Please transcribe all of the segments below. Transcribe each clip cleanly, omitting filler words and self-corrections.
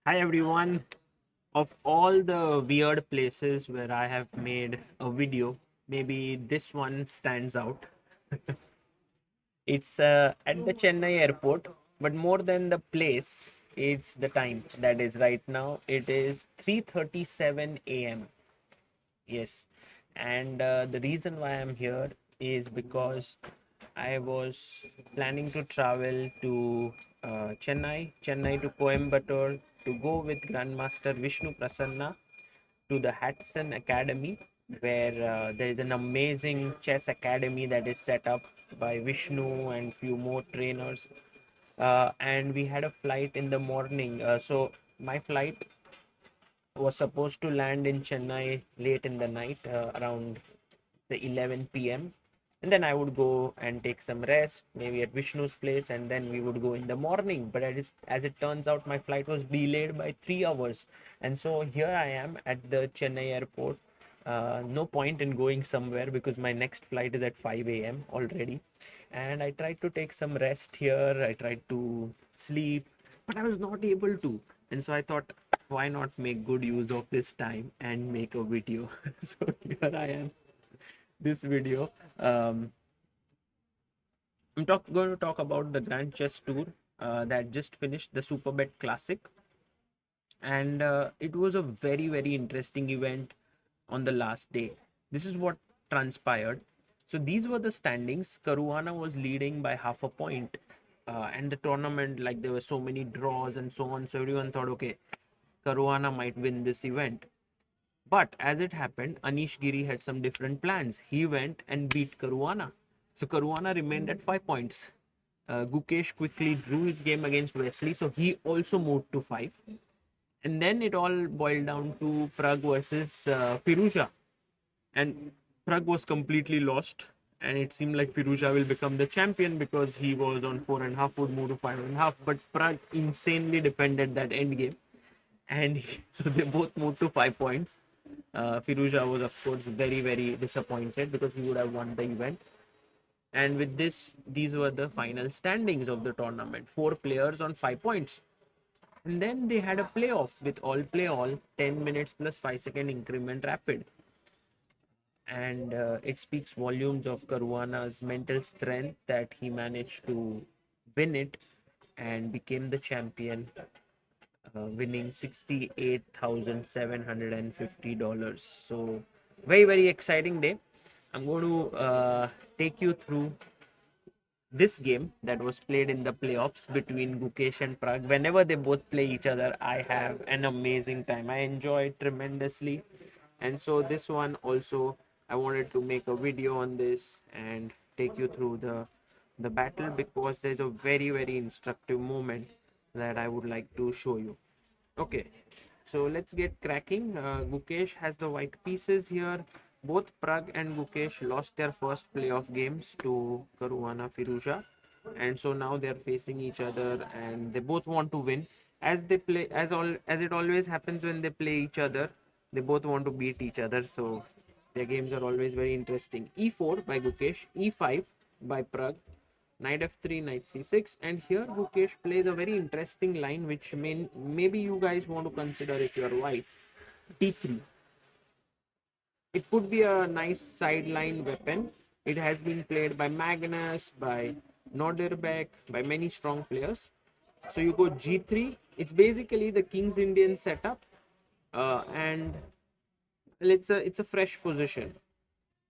Hi everyone. Of all the weird places where I have made a video, maybe this one stands out. It's at the Chennai airport, but more than the place, it's the time. That is right now. It is 3:37 a.m. Yes, and the reason why I'm here is because I was planning to travel to Chennai to Coimbatore to go with Grandmaster Vishnu Prasanna to the Hatson Academy, where there is an amazing chess academy that is set up by Vishnu and few more trainers. And we had a flight in the morning. So my flight was supposed to land in Chennai late in the night, around say 11 p.m. And then I would go and take some rest, maybe at Vishnu's place, and then we would go in the morning. But as it turns out, my flight was delayed by 3 hours, and so here I am at the Chennai airport. No point in going somewhere because my next flight is at 5 a.m. already, and I tried to take some rest here. I tried to sleep, but I was not able to, and so I thought, why not make good use of this time and make a video? So here I am, this video. um, going to talk about the Grand Chess Tour that just finished the Superbet Classic, and it was a very interesting event on the last day. This is what transpired. So these were the standings. Caruana was leading by half a point, and the tournament, like, there were so many draws and so on. So everyone thought, okay, Caruana might win this event. But as it happened, Anish Giri had some different plans. He went and beat Caruana. So Caruana remained at 5 points. Gukesh quickly drew his game against Wesley, so he also moved to 5. And then it all boiled down to Pragg versus Firuza. And Pragg was completely lost. And it seemed like Firuza will become the champion because he was on 4.5, would move to 5.5. But Pragg insanely defended that endgame, and so they both moved to 5 points. Firuza was, of course, very disappointed because he would have won the event. And with this, these were the final standings of the tournament: four players on 5 points. And then they had a playoff with all play all, 10 minutes plus 5-second increment rapid. And it speaks volumes of Caruana's mental strength that he managed to win it and became the champion, winning $68,750. So, very exciting day. I'm going to take you through this game that was played in the playoffs between Gukesh and Pragg. Whenever they both play each other, I have an amazing time. I enjoy it tremendously. And so, this one also, I wanted to make a video on this and take you through the battle because there's a very instructive moment that I would like to show you. Okay, so let's get cracking. Gukesh has the white pieces here. Both Pragg and Gukesh lost their first playoff games to Caruana Firuza, and so now they're facing each other, and they both want to win. As they play, as it always happens when they play each other, they both want to beat each other. So their games are always very interesting. E4 by Gukesh, E5 by Pragg, knight f3, knight c6, and here Gukesh plays a very interesting line which maybe you guys want to consider if you're white. d3. It could be a nice sideline weapon. It has been played by Magnus, by Norderbeck, by many strong players. So you go g3. It's basically the King's Indian setup, and well, it's a fresh position.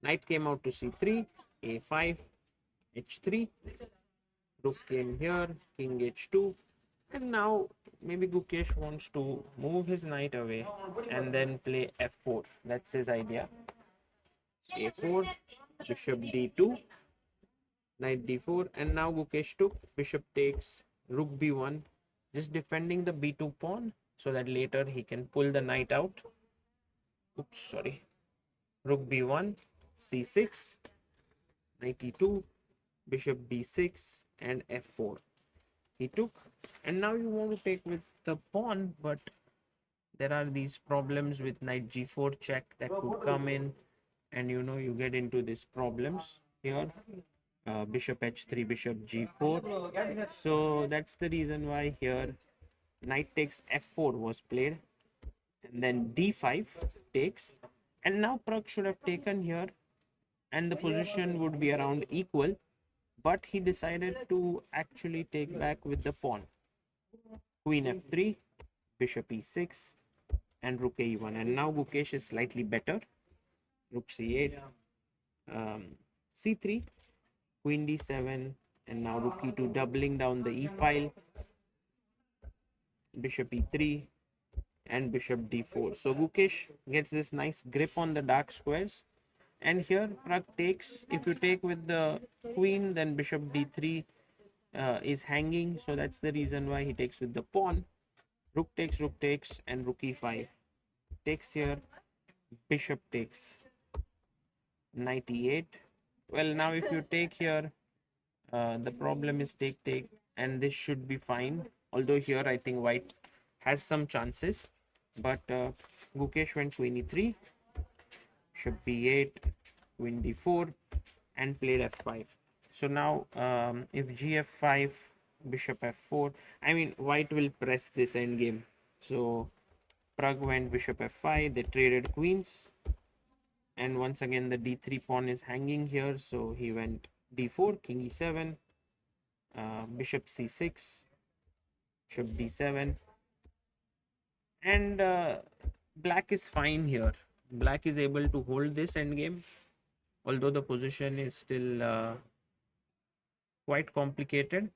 Knight came out to c3, a5, h3. Rook came here, king h2, and now maybe Gukesh wants to move his knight away and then play f4. That's his idea. a4, bishop d2, knight d4, and now Gukesh took, bishop takes, rook b1, just defending the b2 pawn so that later he can pull the knight out. Oops, sorry. Rook b1, c6, knight e2, bishop b6, and f4. He took, and now you want to take with the pawn, but there are these problems with knight g4 check that could come in, and you get into these problems here. Bishop h3, bishop g4. So that's the reason why here knight takes f4 was played, and then d5 takes, and now Pragg should have taken here, and the position would be around equal, but he decided to actually take back with the pawn. Queen f3, bishop e6, and rook a1. And now Gukesh is slightly better. Rook c8, c3, queen d7, and now rook e2, doubling down the e file, bishop e3, and bishop d4. So Gukesh gets this nice grip on the dark squares. And here Pragg takes. If you take with the queen, then bishop d3 is hanging. So that's the reason why he takes with the pawn. Rook takes, and rook e5 takes here. Bishop takes, knight e8. Well, now if you take here, the problem is take, and this should be fine. Although here I think white has some chances, but Gukesh went queen e3, bishop b8, queen d4, and played f5. So now if gf5, bishop f4, I mean white will press this endgame. So Pragg went bishop f5, they traded queens, and once again the d3 pawn is hanging here, so he went d4, king e7, bishop c6, bishop d7, and black is fine here. Black is able to hold this endgame, although the position is still quite complicated.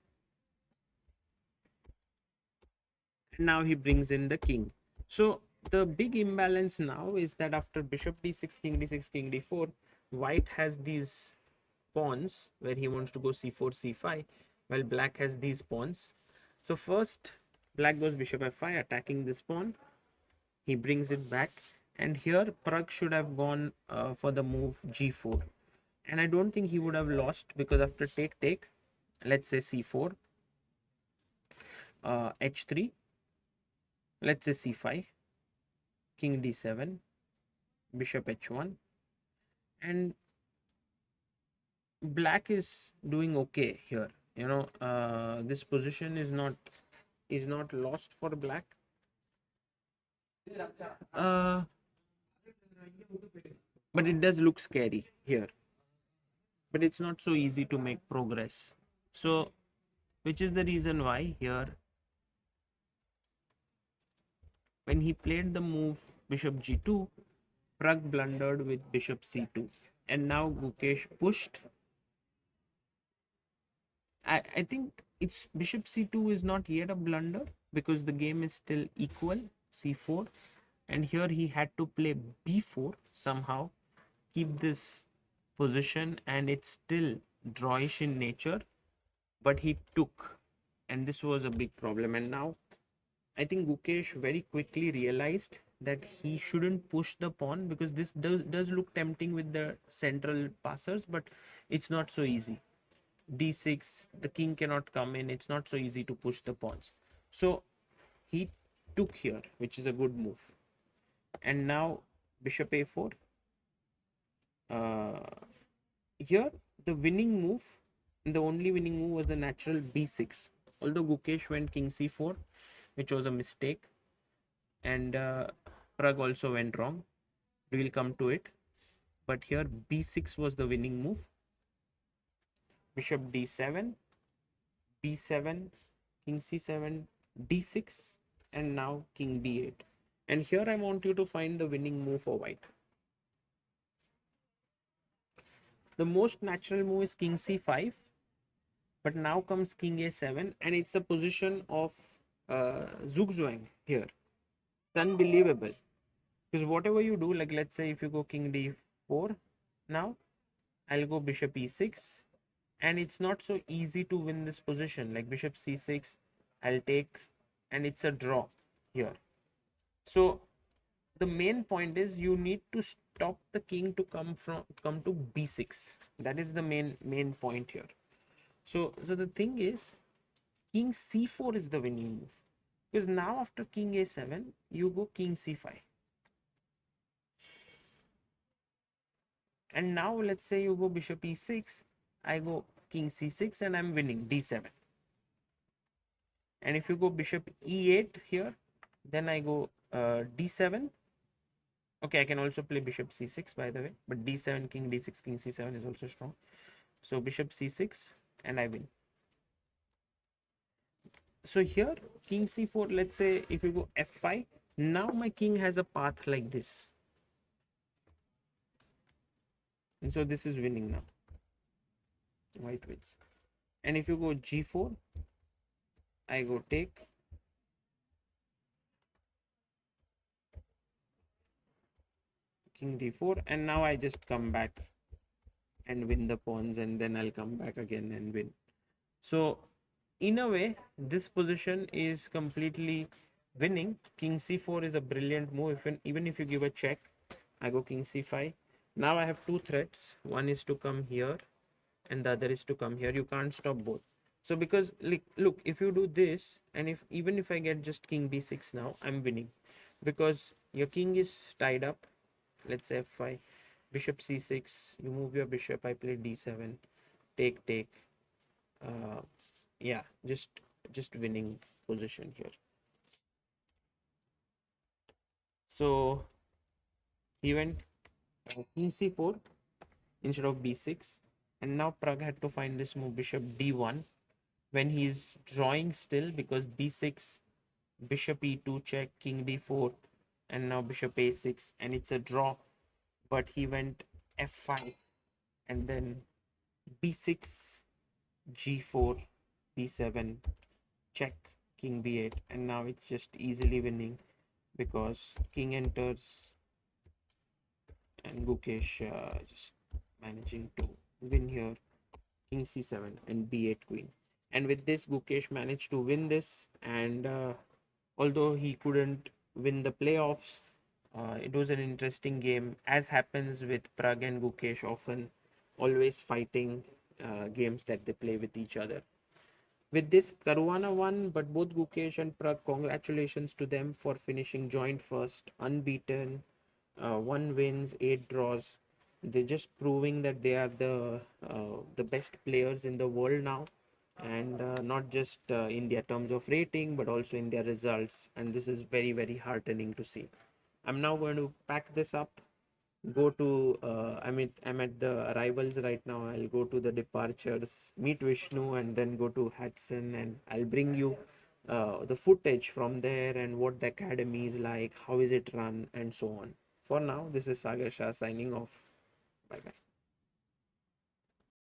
And now he brings in the king. So the big imbalance now is that after bishop d6, king d6, king d4, white has these pawns where he wants to go c4, c5, while black has these pawns. So first black goes bishop f5, attacking this pawn. He brings it back, and here Pragg should have gone for the move g4, and I don't think he would have lost, because after take, let's say c4, h3, let's say c5, king d7, bishop h1, and black is doing okay here. This position is not lost for black. uh, but it does look scary here, but it's not so easy to make progress. So which is the reason why here, when he played the move bishop g2, Pragg blundered with bishop c2, and now Gukesh pushed. I think it's bishop c2 is not yet a blunder, because the game is still equal, c4, and here he had to play b4 somehow, keep this position, and it's still drawish in nature, but he took, and this was a big problem. And now I think Gukesh very quickly realized that he shouldn't push the pawn, because this does look tempting with the central passers, but it's not so easy. D6, the king cannot come in, it's not so easy to push the pawns. So he took here, which is a good move. And now bishop a4. Here the winning move, the only winning move, was the natural b6, although Gukesh went king c4, which was a mistake, and Pragg also went wrong. We will come to it, but here b6 was the winning move. Bishop d7, b7, king c7, d6, and now king b8. And here I want you to find the winning move for white. The most natural move is king c5, but now comes king a7, and it's a position of zugzwang here. It's unbelievable, because whatever you do, like let's say if you go king d4, now I'll go bishop e6, and it's not so easy to win this position. Like bishop c6, I'll take, and it's a draw here. So the main point is you need to stop the king to come to b6. That is the main point here. So the thing is, king c4 is the winning move, because now after king a7 you go king c5, and now let's say you go bishop e6, I go king c6, and I'm winning d7. And if you go bishop e8 here, then I go d7. Okay, I can also play bishop c6 by the way, but d7, king d6, king c7 is also strong. So bishop c6 and I win. So here king c4, let's say if you go f5, now my king has a path like this. And so this is winning now. White wins. And if you go g4, I go take. King d4, and now I just come back and win the pawns, and then I'll come back again and win. So in a way, this position is completely winning. King c4 is a brilliant move. Even if you give a check, I go king c5. Now I have two threats. One is to come here and the other is to come here. You can't stop both. So because look, if you do this, and if even if I get just king b6 now, I'm winning, because your king is tied up. Let's say f5, bishop c6, you move your bishop, I play d7, take. Yeah, just winning position here. So he went king c4 instead of b6, and now Pragg had to find this move bishop d1 when he's drawing still, because b6, bishop e2 check, king d4, and now bishop a6, and it's a draw. But he went f5 and then b6, g4, b7, check, king b8, and now it's just easily winning because king enters and Gukesh just managing to win here, king c7 and b8 queen. And with this, Gukesh managed to win this, and although he couldn't win the playoffs, it was an interesting game, as happens with Pragg and Gukesh, often always fighting games that they play with each other. With this, Caruana won, but both Gukesh and Pragg, congratulations to them for finishing joint first, unbeaten, 1 wins, 8 draws. They're just proving that they are the best players in the world now, and not just in their terms of rating, but also in their results. And this is very heartening to see. I'm now going to pack this up, go to I'm at the arrivals right now. I'll go to the departures, meet Vishnu, and then go to Hudson, and I'll bring you the footage from there and what the academy is like, how is it run, and so on. For now, this is Sagar Shah signing off. Bye bye.